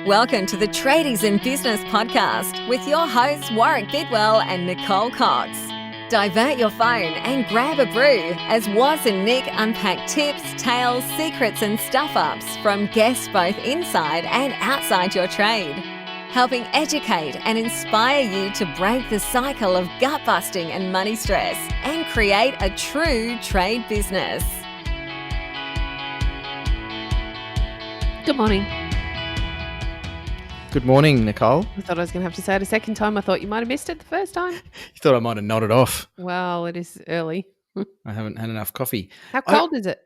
Welcome to the Tradies in Business podcast with your hosts Warwick Bidwell and Nicole Cox. Divert your phone and grab a brew as Waz and Nick unpack tips, tales, secrets and stuff-ups from guests both inside and outside your trade, helping educate and inspire you to break the cycle of gut-busting and money stress and create a true trade business. Good morning. Good morning, Nicole. I thought I was going to have to say it a second time. I thought you might have missed it the first time. You thought I might have nodded off. Well, it is early. I haven't had enough coffee. How cold is it?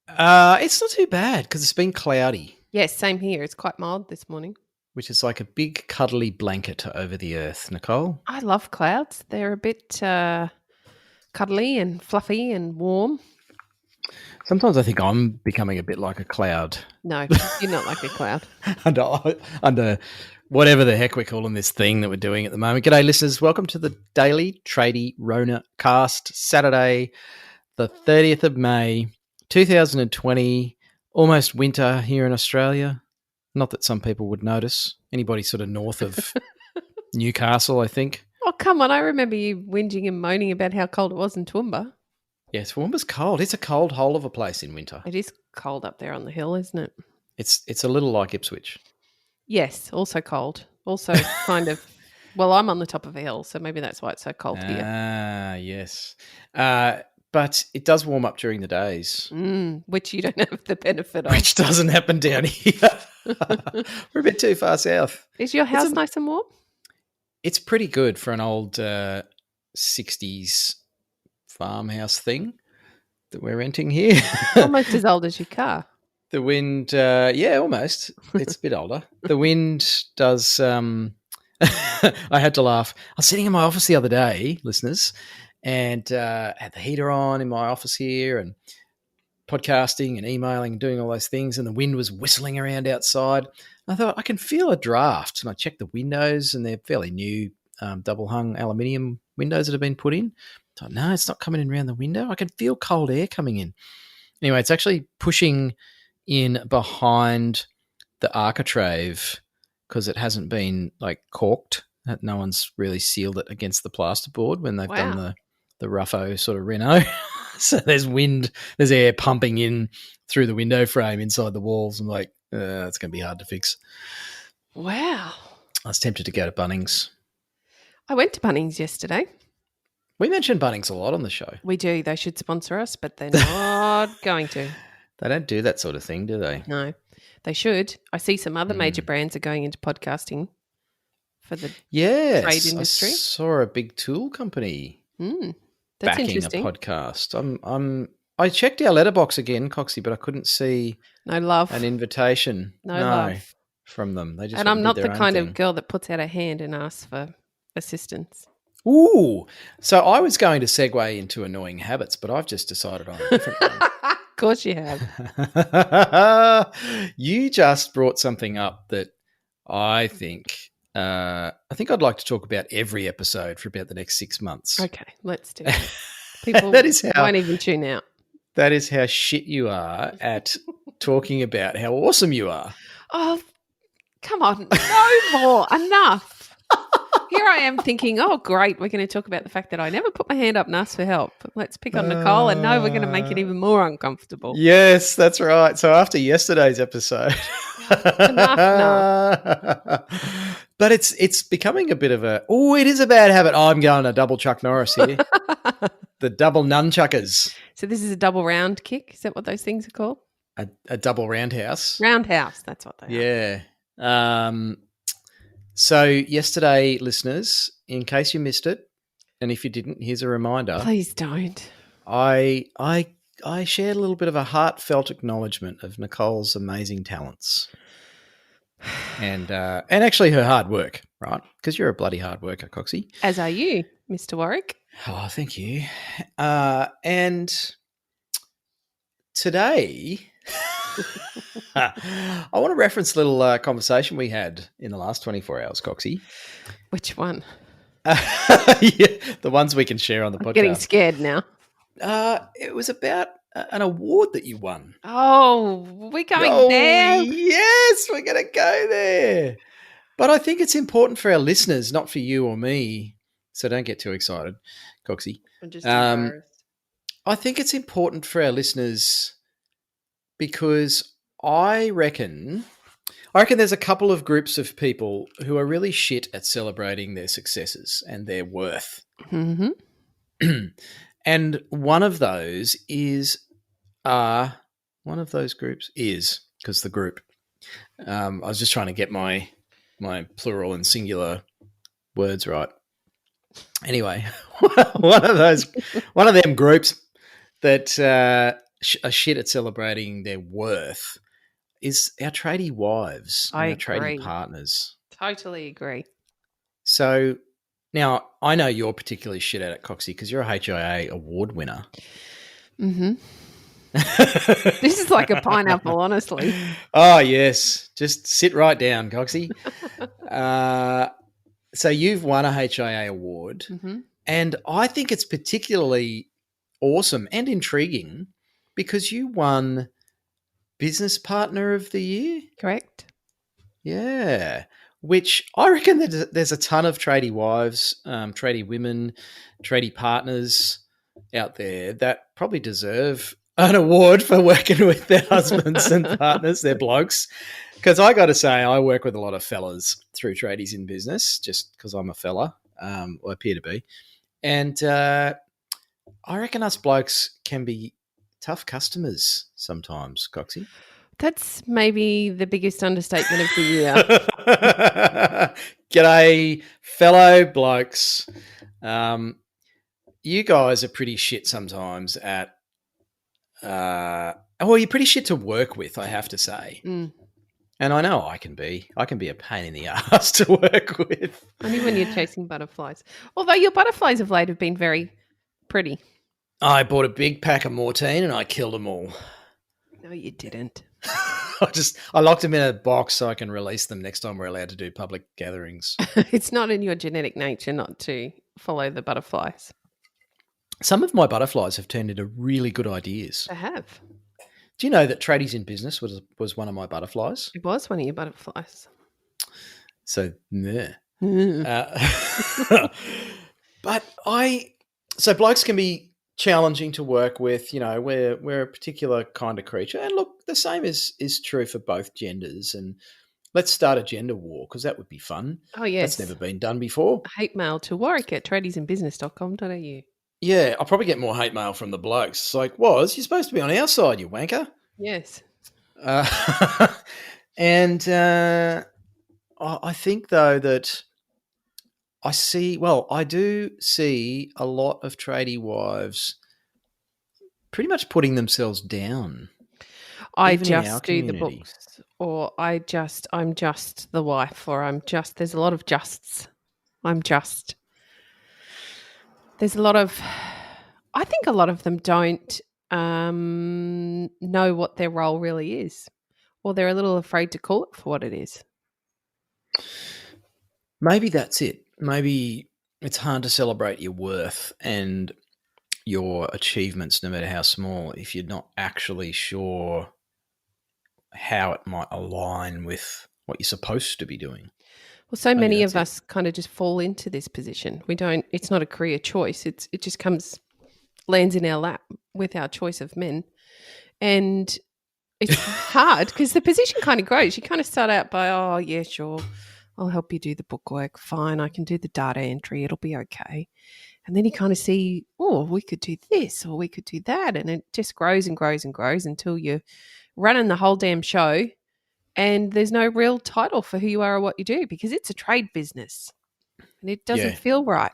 It's not too bad because it's been cloudy. Yes, same here. It's quite mild this morning. Which is like a big cuddly blanket over the earth, Nicole. I love clouds. They're a bit cuddly and fluffy and warm. Sometimes I think I'm becoming a bit like a cloud. No, you're not like a cloud. under whatever the heck we're calling this thing that we're doing at the moment. G'day, listeners. Welcome to the Daily TradieRonaCast, Saturday, the 30th of May, 2020. Almost winter here in Australia. Not that some people would notice. Anybody sort of north of Newcastle, I think. Oh, come on. I remember you whinging and moaning about how cold it was in Toowoomba. Yes, Toowoomba's cold. It's a cold hole of a place in winter. It is cold up there on the hill, isn't it? It's a little like Ipswich. Yes, also cold. Also kind of, well, I'm on the top of a hill, so maybe that's why it's so cold here. Ah, yes. But it does warm up during the days. Which you don't have the benefit of. Which doesn't happen down here. We're a bit too far south. Is your house nice and warm? It's pretty good for an old 60s farmhouse thing that we're renting here. Almost as old as your car. The wind, yeah, almost. It's a bit older. The wind does, I had to laugh. I was sitting in my office the other day, listeners, and had the heater on in my office here and podcasting and emailing and doing all those things, and the wind was whistling around outside. I thought, I can feel a draft, and I checked the windows, and they're fairly new double-hung aluminium windows that have been put in. I thought, no, it's not coming in around the window. I can feel cold air coming in. Anyway, it's actually pushing in behind the architrave because it hasn't been like corked. No one's really sealed it against the plasterboard when they've done the rougho sort of reno. So there's air pumping in through the window frame inside the walls. I'm like, it's going to be hard to fix. Wow. I was tempted to go to Bunnings. I went to Bunnings yesterday. We mention Bunnings a lot on the show. We do. They should sponsor us, but they're not going to. They don't do that sort of thing, do they? No, they should. I see some other major brands are going into podcasting for the trade industry. I saw a big tool company that's backing interesting. a podcast. I checked our letterbox again, Coxie, but I couldn't see an invitation. No love from them. They just and I'm not did the their kind own of girl that puts out a hand and asks for assistance. Ooh, so I was going to segue into annoying habits, but I've just decided on a different one. Of course you have. You just brought something up that I think I'd like to talk about every episode for about the next 6 months. Okay, let's do it. People won't even tune out. That is how shit you are at talking about how awesome you are. Oh, come on. No more. Enough. Here I am thinking, oh, great, we're going to talk about the fact that I never put my hand up and asked for help. Let's pick on Nicole, and no, we're going to make it even more uncomfortable. Yes, that's right. So after yesterday's episode. Enough. But it's becoming a bit of it is a bad habit. I'm going to double Chuck Norris here. The double nunchuckers. So this is a double round kick? Is that what those things are called? A double roundhouse. Roundhouse, that's what they are. Yeah. So yesterday, listeners, in case you missed it, and if you didn't, here's a reminder. Please don't. I shared a little bit of a heartfelt acknowledgement of Nicole's amazing talents, and actually her hard work, right? Because you're a bloody hard worker, Coxie. As are you, Mr. Warwick. Oh, thank you. And today, I want to reference a little conversation we had in the last 24 hours, Coxie. Which one? Yeah, the ones we can share on the podcast. Getting scared now. It was about an award that you won. Oh, we're going Oh, there. yes, we're going to go there. But I think it's important for our listeners, not for you or me. So don't get too excited, Coxie. I'm just embarrassed. I think it's important for our listeners because I reckon there's a couple of groups of people who are really shit at celebrating their successes and their worth. Mm-hmm. And one of those groups is because the group. I was just trying to get my plural and singular words right. Anyway, one of them groups that are shit at celebrating their worth is our tradie wives and our tradie partners. Totally agree. So now I know you're particularly shit at it, Coxie, because you're a HIA award winner. Mm-hmm. This is like a pineapple, honestly. Oh, yes. Just sit right down, Coxie. So you've won a HIA award, Mm-hmm. and I think it's particularly awesome and intriguing because you won Business Partner of the Year. Correct. Yeah, which I reckon that there's a ton of tradie wives, tradie women, tradie partners out there that probably deserve an award for working with their husbands and partners, their blokes. Because I got to say, I work with a lot of fellas through Tradies in Business just because I'm a fella, or appear to be. And I reckon us blokes can be tough customers sometimes, Coxie. That's maybe the biggest understatement of the year. G'day, fellow blokes. You guys are pretty shit sometimes at you're pretty shit to work with, I have to say. Mm. And I know I can be a pain in the ass to work with. Only when you're chasing butterflies. Although your butterflies of late have been very pretty. I bought a big pack of Mortine and I killed them all. No, you didn't. I locked them in a box so I can release them next time we're allowed to do public gatherings. It's not in your genetic nature not to follow the butterflies. Some of my butterflies have turned into really good ideas. I have. Do you know that Tradies in Business was one of my butterflies? It was one of your butterflies. So, yeah. Mm. So blokes can be challenging to work with. You know, we're a particular kind of creature. And look, the same is true for both genders. And let's start a gender war because that would be fun. Oh, yes. That's never been done before. Hate mail to warwick@tradiesinbusiness.com.au. Yeah, I'll probably get more hate mail from the blokes. It's like, you're supposed to be on our side, you wanker. Yes. And I think, though, that I do see a lot of tradie wives pretty much putting themselves down. I just do the books, or I'm just the wife, or there's a lot of justs. There's a lot of, I think a lot of them don't know what their role really is, or they're a little afraid to call it for what it is. Maybe that's it. Maybe it's hard to celebrate your worth and your achievements, no matter how small, if you're not actually sure how it might align with what you're supposed to be doing. Well, so many of us kind of just fall into this position. It's not a career choice. It just lands in our lap with our choice of men. And it's hard because the position kind of grows. You kind of start out by, oh, yeah, sure, I'll help you do the bookwork. Fine, I can do the data entry. It'll be okay. And then you kind of see, oh, we could do this or we could do that. And it just grows and grows and grows until you're running the whole damn show and there's no real title for who you are or what you do because it's a trade business and it doesn't feel right.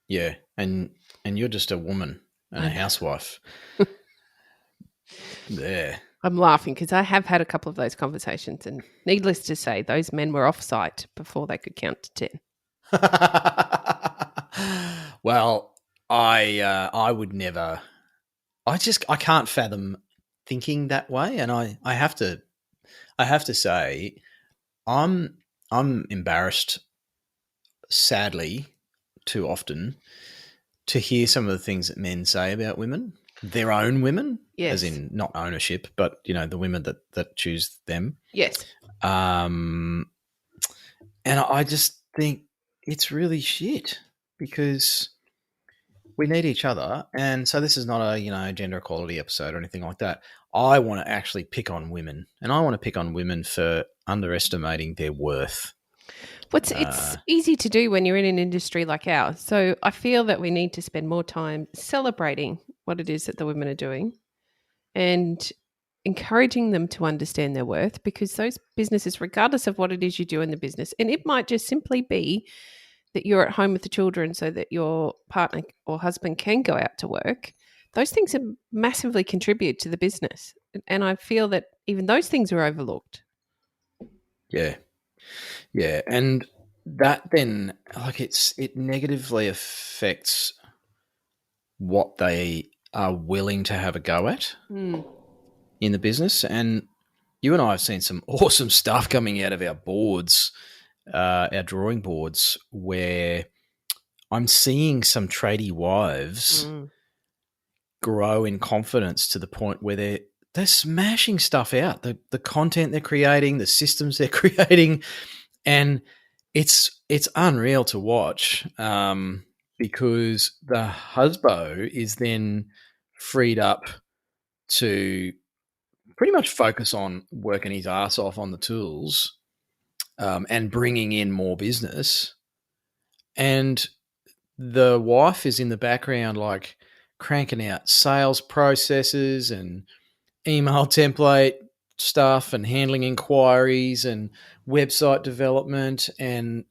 Yeah, and you're just a woman and a housewife. There. I'm laughing because I have had a couple of those conversations and needless to say, those men were off site before they could count to 10. Well, I would never. I can't fathom thinking that way, and I have to say, I'm embarrassed, sadly, too often to hear some of the things that men say about women. their own women, Yes. as in not ownership, but the women that choose them. Yes. And I just think it's really shit because we need each other. And so this is not a gender equality episode or anything like that. I want to actually pick on women, and I want to pick on women for underestimating their worth. It's easy to do when you're in an industry like ours. So I feel that we need to spend more time celebrating what it is that the women are doing and encouraging them to understand their worth, because those businesses, regardless of what it is you do in the business, and it might just simply be that you're at home with the children so that your partner or husband can go out to work, those things massively contribute to the business. And I feel that even those things are overlooked. Yeah. Yeah. And that then, it negatively affects what they are willing to have a go at in the business. And you and I have seen some awesome stuff coming out of our boards, our drawing boards, where I'm seeing some tradie wives grow in confidence to the point where they're smashing stuff out. The content they're creating, the systems they're creating, and it's unreal to watch because the husband is then freed up to pretty much focus on working his ass off on the tools and bringing in more business. And the wife is in the background, like cranking out sales processes and email template stuff and handling inquiries and website development and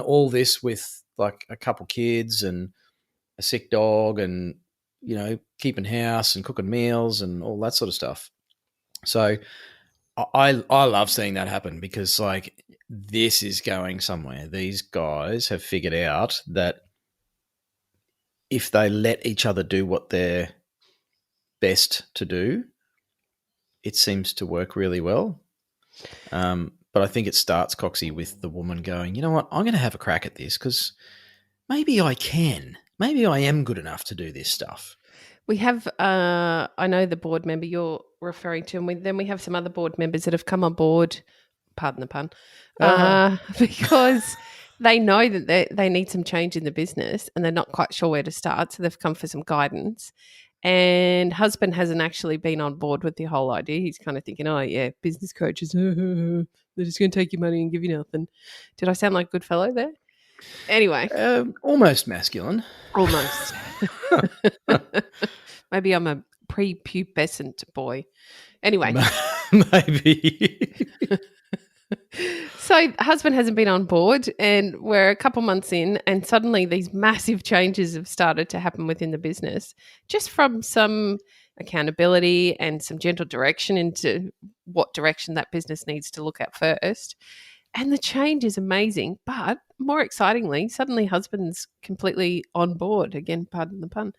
all this with like a couple kids and a sick dog and keeping house and cooking meals and all that sort of stuff. So I love seeing that happen because like this is going somewhere. These guys have figured out that if they let each other do what they're best to do, it seems to work really well. But I think it starts, Coxie, with the woman going, you know what, I'm going to have a crack at this because maybe I can. Maybe I am good enough to do this stuff. We have, I know the board member you're referring to, and then we have some other board members that have come on board, pardon the pun, because they know that they need some change in the business and they're not quite sure where to start. So they've come for some guidance. And husband hasn't actually been on board with the whole idea. He's kind of thinking, oh, yeah, business coaches, they're just going to take your money and give you nothing. Did I sound like a good fellow there? Anyway. Almost masculine. Almost. Maybe I'm a prepubescent boy. Anyway. Maybe. So husband hasn't been on board and we're a couple months in and suddenly these massive changes have started to happen within the business just from some accountability and some gentle direction into what direction that business needs to look at first. And the change is amazing, but more excitingly, suddenly husband's completely on board, again, pardon the pun,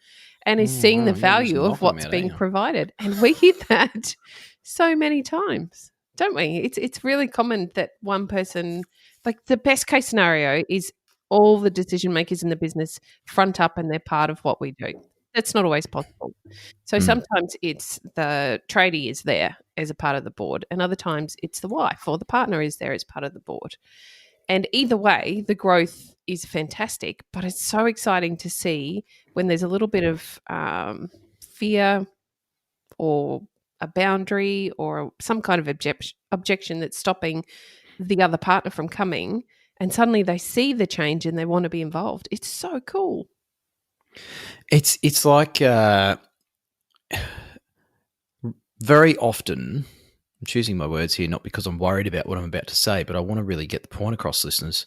and is seeing the value of what's being provided. And we hear that so many times. Don't we? It's really common that one person, like the best case scenario is all the decision makers in the business front up and they're part of what we do. That's not always possible. So sometimes it's the tradie is there as a part of the board and other times it's the wife or the partner is there as part of the board. And either way, the growth is fantastic, but it's so exciting to see when there's a little bit of fear or a boundary or some kind of objection that's stopping the other partner from coming, and suddenly they see the change and they want to be involved. It's so cool. It's like very often, I'm choosing my words here not because I'm worried about what I'm about to say, but I want to really get the point across, listeners.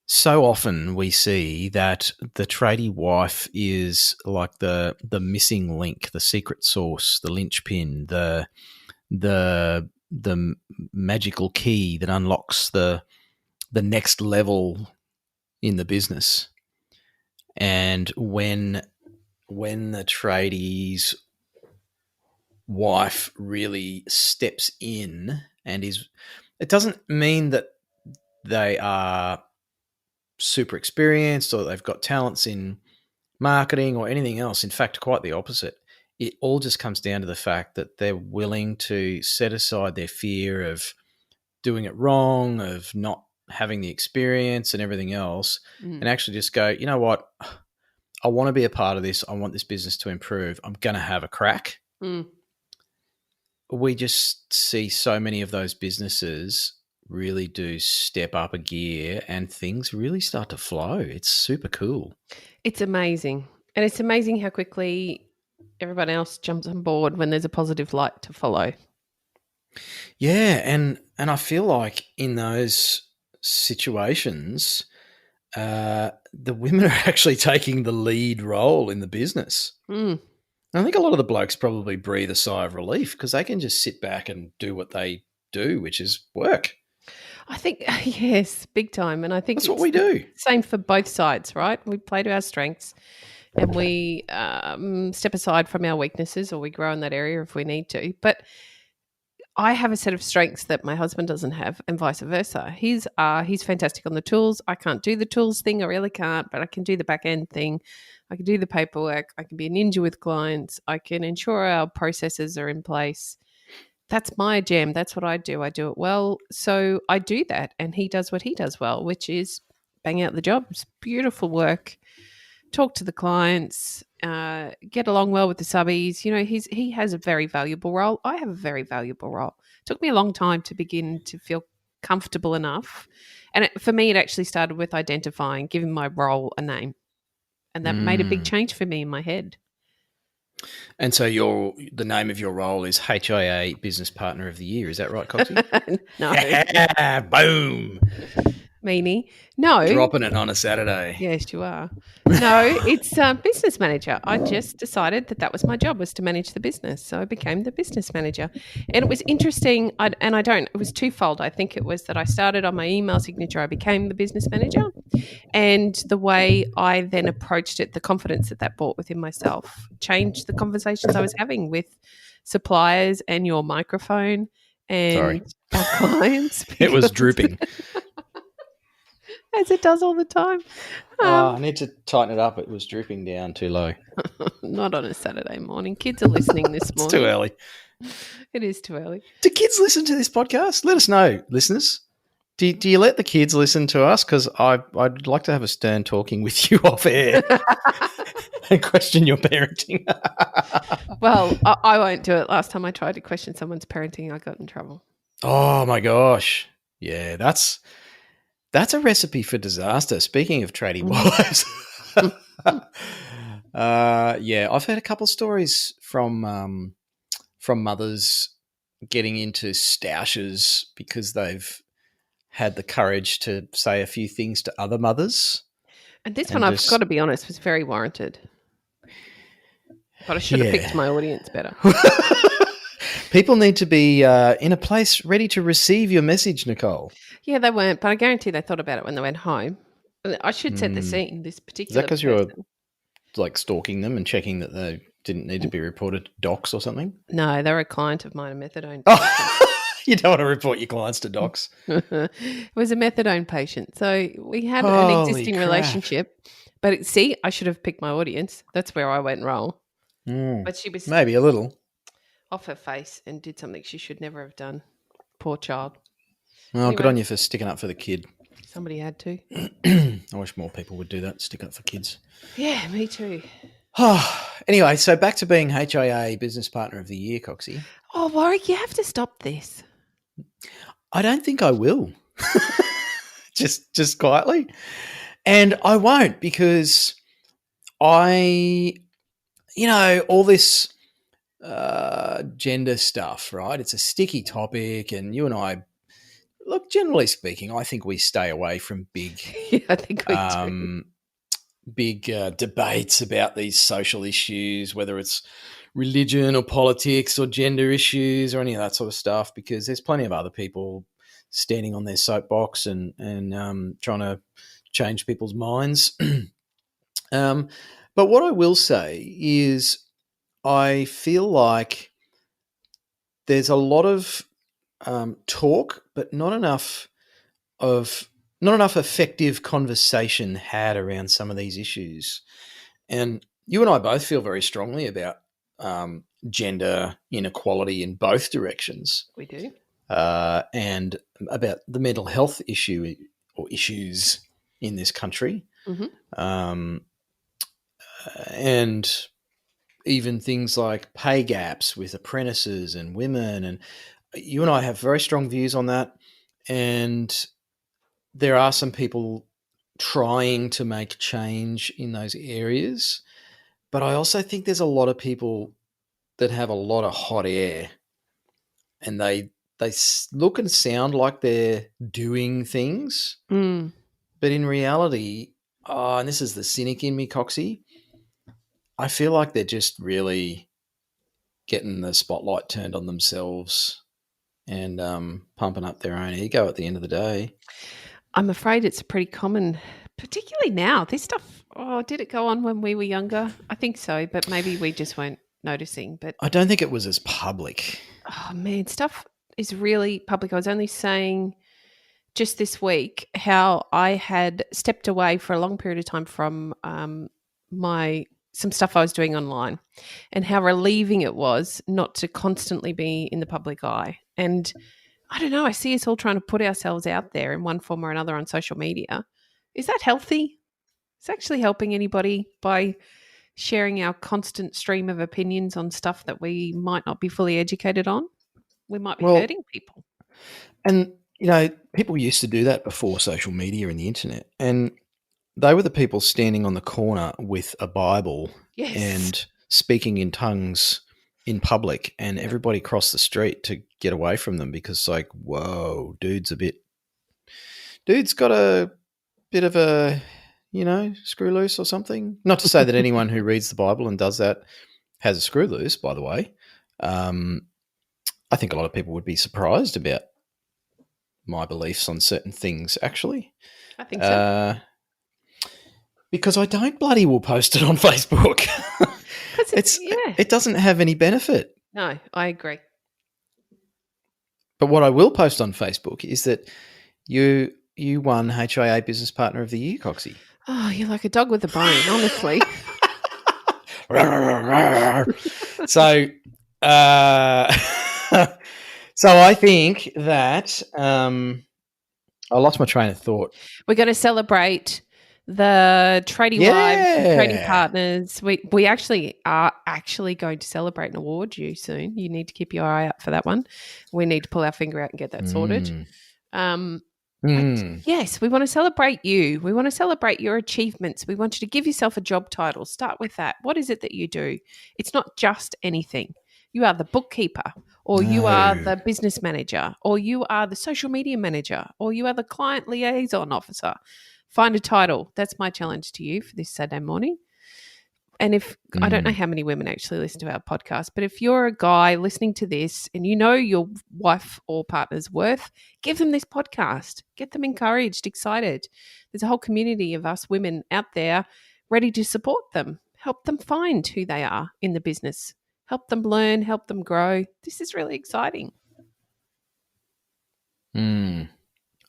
So often we see that the tradie wife is like the missing link, the secret sauce, the linchpin, the magical key that unlocks the next level in the business. And when the tradie's wife really steps in and it doesn't mean that they are super experienced or they've got talents in marketing or anything else. In fact, quite the opposite. it all just comes down to the fact that they're willing to set aside their fear of doing it wrong, of not having the experience and everything else, and actually just go, you know what? I want to be a part of this. I want this business to improve. I'm going to have a crack. We just see so many of those businesses really do step up a gear and things really start to flow. It's super cool. It's amazing. And it's amazing how quickly everyone else jumps on board when there's a positive light to follow. Yeah, and I feel like in those situations, the women are actually taking the lead role in the business. I think a lot of the blokes probably breathe a sigh of relief because they can just sit back and do what they do, which is work. I think, yes, big time. And I think that's what we do. Same for both sides, right? We play to our strengths and we step aside from our weaknesses, or we grow in that area if we need to. But I have a set of strengths that my husband doesn't have, and vice versa. He's fantastic on the tools. I can't do the tools thing. I really can't, but I can do the back end thing. I can do the paperwork. I can be a ninja with clients. I can ensure our processes are in place. That's my jam. That's what I do. I do it well. So I do that, and he does what he does well, which is bang out the jobs. Beautiful work. Talk to the clients, get along well with the subbies. You know, he has a very valuable role. I have a very valuable role. It took me a long time to begin to feel comfortable enough. And for me, it actually started with identifying, giving my role a name. And that made a big change for me in my head. And so the name of your role is HIA Business Partner of the Year. Is that right, Coxie? No. Boom. Meanie. No. Dropping it on a Saturday. Yes, you are. No, it's business manager. I just decided that was my job, was to manage the business. So I became the business manager. And it was interesting. It was twofold. I think it was that I started on my email signature. I became the business manager. And the way I then approached it, the confidence that brought within myself, changed the conversations I was having with suppliers and your microphone and our clients. It was drooping. As it does all the time. I need to tighten it up. It was drooping down too low. Not on a Saturday morning. Kids are listening this morning. It's too early. It is too early. Do kids listen to this podcast? Let us know, listeners. Do you let the kids listen to us? Because I'd like to have a stern talking with you off air and question your parenting. Well, I won't do it. Last time I tried to question someone's parenting, I got in trouble. Oh, my gosh. Yeah, that's a recipe for disaster. Speaking of tradie wives. Yeah, I've heard a couple of stories from mothers getting into stoushes because they've had the courage to say a few things to other mothers. And this one, I've got to be honest, was very warranted. But I should have picked my audience better. People need to be in a place ready to receive your message, Nicole. Yeah, they weren't, but I guarantee they thought about it when they went home. I should set the scene, this particular Is that because you're like stalking them and checking that they didn't need to be reported to docs or something? No, they're a client of mine, a methadone patient. Oh, you don't want to report your clients to docs. It was a methadone patient. So we had an existing relationship. But I should have picked my audience. That's where I went wrong. But she was maybe a little off her face and did something she should never have done. Poor child. Well, anyway, good on you for sticking up for the kid. Somebody had to. I wish more people would do that, stick up for kids. Yeah, me too. Anyway, so back to being HIA Business Partner of the Year, Coxie. Oh, Warwick, you have to stop this. I don't think I will. just quietly. And I won't because all this gender stuff, right? It's a sticky topic, and you and I, look, generally speaking, I think we stay away from big, I think we do. Big debates about these social issues, whether it's religion or politics or gender issues or any of that sort of stuff, because there's plenty of other people standing on their soapbox and trying to change people's minds. But what I will say is I feel like there's a lot of talk, but not enough effective conversation had around some of these issues. And you and I both feel very strongly about gender inequality in both directions. We do. And about the mental health issue or issues in this country. Mm-hmm. And even things like pay gaps with apprentices and women. And you and I have very strong views on that. And there are some people trying to make change in those areas. But I also think there's a lot of people that have a lot of hot air, and they look and sound like they're doing things. Mm. But in reality, and this is the cynic in me, Coxie, I feel like they're just really getting the spotlight turned on themselves and pumping up their own ego at the end of the day. I'm afraid it's pretty common, particularly now. This stuff, did it go on when we were younger? I think so, but maybe we just weren't noticing. But I don't think it was as public. oh man, stuff is really public. I was only saying just this week how I had stepped away for a long period of time from some stuff I was doing online, and how relieving it was not to constantly be in the public eye. And I don't know, I see us all trying to put ourselves out there in one form or another on social media. Is that healthy? Is it actually helping anybody by sharing our constant stream of opinions on stuff that we might not be fully educated on? We might be hurting people. And, people used to do that before social media and the internet. And they were the people standing on the corner with a Bible and speaking in tongues in public, and everybody crossed the street to get away from them because, like, whoa, dude's got a bit of a, screw loose or something. Not to say that anyone who reads the Bible and does that has a screw loose, by the way. I think a lot of people would be surprised about my beliefs on certain things, actually. I think so. Because I don't bloody well post it on Facebook. It doesn't have any benefit. No, I agree. But what I will post on Facebook is that you won HIA Business Partner of the Year, Coxie. Oh, you're like a dog with a bone, honestly. So, so I think that I lost my train of thought. We're going to celebrate the Tradie Wives, Tradie Partners. We actually are going to celebrate an award due soon. You need to keep your eye out for that one. We need to pull our finger out and get that sorted. Yes, we want to celebrate you. We want to celebrate your achievements. We want you to give yourself a job title. Start with that. What is it that you do? It's not just anything. You are the bookkeeper, or you are the business manager, or you are the social media manager, or you are the client liaison officer. Find a title. That's my challenge to you for this Saturday morning. And if I don't know how many women actually listen to our podcast, but if you're a guy listening to this and you know your wife or partner's worth, give them this podcast. Get them encouraged, excited. There's a whole community of us women out there ready to support them, help them find who they are in the business, help them learn, help them grow. This is really exciting.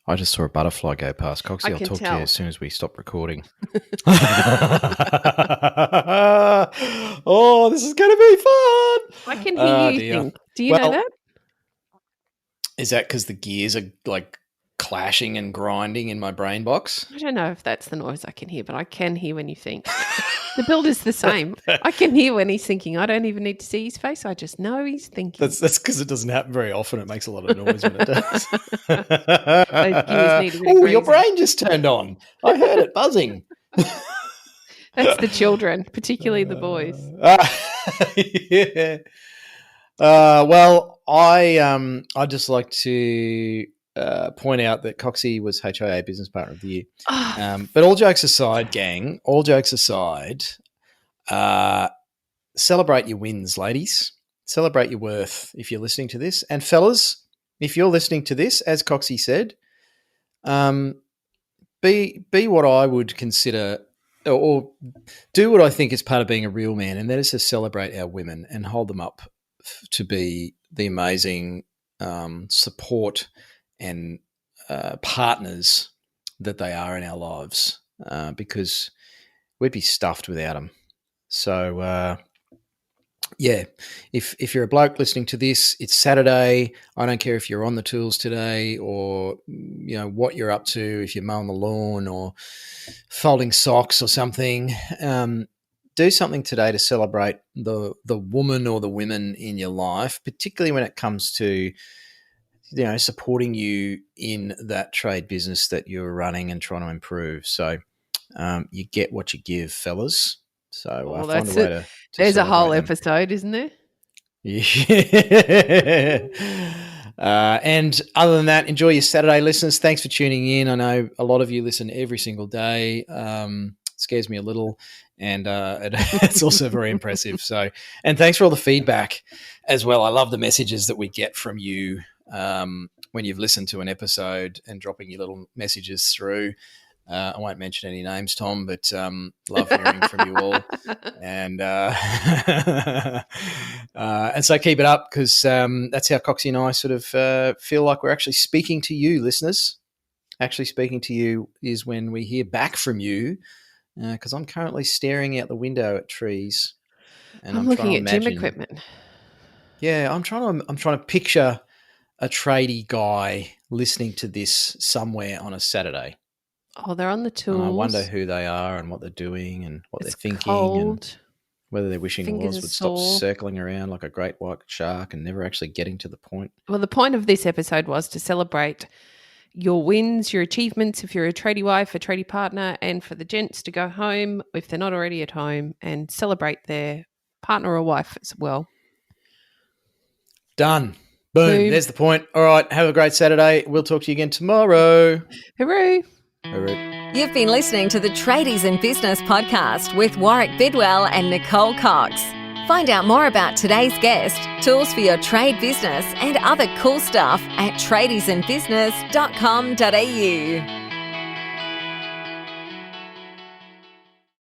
I just saw a butterfly go past. Coxie, I'll talk to you as soon as we stop recording. Oh, this is going to be fun. I can hear you think. Do you know that? Is that because the gears are like clashing and grinding in my brain box? I don't know if that's the noise I can hear, but I can hear when you think. The build is the same. I can hear when he's thinking. I don't even need to see his face. I just know he's thinking. That's because it doesn't happen very often. It makes a lot of noise when it does. Oh, your brain just turned on. I heard it buzzing. That's the children, particularly the boys. Yeah. Well, I'd just like to point out that Coxie was HIA Business Partner of the Year. But all jokes aside, gang, celebrate your wins, ladies. Celebrate your worth if you're listening to this. And fellas, if you're listening to this, as Coxie said, be what I would consider or do what I think is part of being a real man, and that is to celebrate our women and hold them up to be the amazing support and partners that they are in our lives, because we'd be stuffed without them. So yeah, if you're a bloke listening to this, it's Saturday. I don't care if you're on the tools today or what you're up to. If you're mowing the lawn or folding socks or something, do something today to celebrate the woman or the women in your life, particularly when it comes to supporting you in that trade business that you're running and trying to improve. So you get what you give, fellas. So find a way to there's a whole celebrate them. episode, isn't there? Yeah. And other than that, enjoy your Saturday, listeners. Thanks for tuning in. I know a lot of you listen every single day. Scares me a little, and it's also very impressive. So, and thanks for all the feedback as well. I love the messages that we get from you when you've listened to an episode and dropping your little messages through. I won't mention any names, Tom, but love hearing from you all. And and so keep it up, because that's how Coxie and I sort of feel like we're actually speaking to you, listeners. Actually speaking to you is when we hear back from you, because I'm currently staring out the window at trees. And I'm looking at gym equipment. Yeah, I'm trying to picture a tradie guy listening to this somewhere on a Saturday. Oh, they're on the tools. And I wonder who they are and what they're doing and what they're thinking, cold. and whether they're wishing Fingers would are stop sore. circling around like a great white shark and never actually getting to the point. Well, the point of this episode was to celebrate your wins, your achievements, if you're a tradie wife, a tradie partner, and for the gents to go home, if they're not already at home, and celebrate their partner or wife as well. Done. Boom. There's the point. All right. Have a great Saturday. We'll talk to you again tomorrow. Hooray. Hooray. You've been listening to the Tradies in Business podcast with Warwick Bidwell and Nicole Cox. Find out more about today's guest, tools for your trade business, and other cool stuff at tradiesinbusiness.com.au.